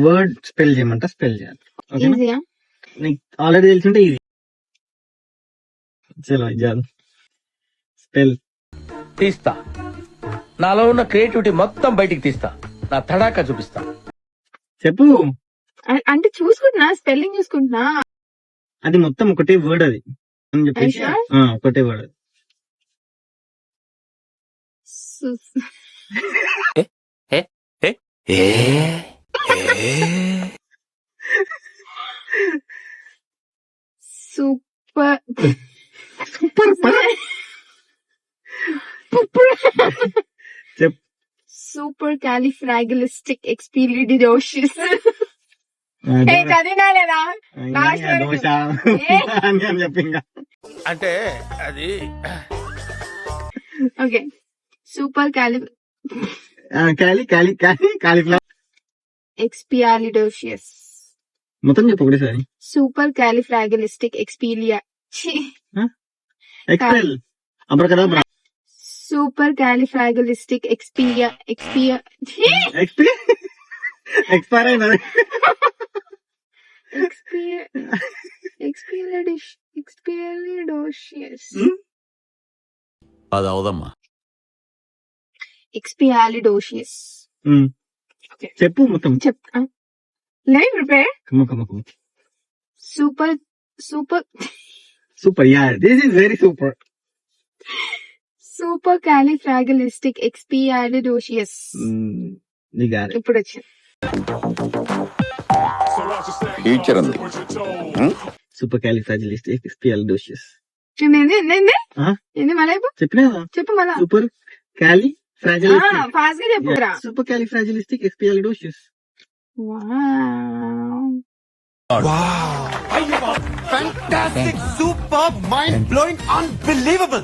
Word spell చేయమంట, spell చేయాలి. ఓకేనా? ఈజీయా? నీకు ఆల్రెడీ తెలిసింటే ఇది చలో జాదు స్పెల్ తీస్తా. నాలో ఉన్న క్రియేటివిటీ మొత్తం బయటికి తీస్తా. నా తడాకా చూపిస్తా. చెప్పు. అంటే చూసుకుంటున్నా, స్పెల్లింగ్ చూసుకుంటున్నా. అది మొత్తం ఒకటే వర్డ్ అది అని చెప్పేసి ఒకటే వర్డ్ అది. సూపర్ చెప్. సూపర్ క్యాలిఫ్రాగిలిస్టిక్ ఎక్స్పీలిడిడోషియస్. చదివినా లేదా? దోశ అని చెప్పి ఇంకా అంటే అది ఓకే. Super cauliflower ఎక్స్పియాలిడోషియస్. మొత్తం చెప్పు ఒకటేసారి. Super califragilistic expel abracadabra. Super califragilistic expire అయినది. ఎక్స్పియాలిడోషియస్. అది అవదమ్మా. ఎక్స్పియాలిడోషియస్ చెప్పు మొత్తం. లేదు prepare. Super yeah, this is very super. Supercalifragilisticexpialidocious. ఇప్పుడు వచ్చింది. ఫ్యూచర్ ఉంది. Supercalifragilisticexpialidocious. ఏంది మళ్ళీ చెప్పినా? చెప్పు మళ్ళా. సూపర్ క్యాలిఫ్రాగిలిస్టిక్. ఫాస్ట్ గా చెప్పురా. Super క్యాలిఫ్రాగిలిస్టిక్ ఎక్స్పియాలిడోషియస్. Fantastic, super, mind blowing, unbelievable.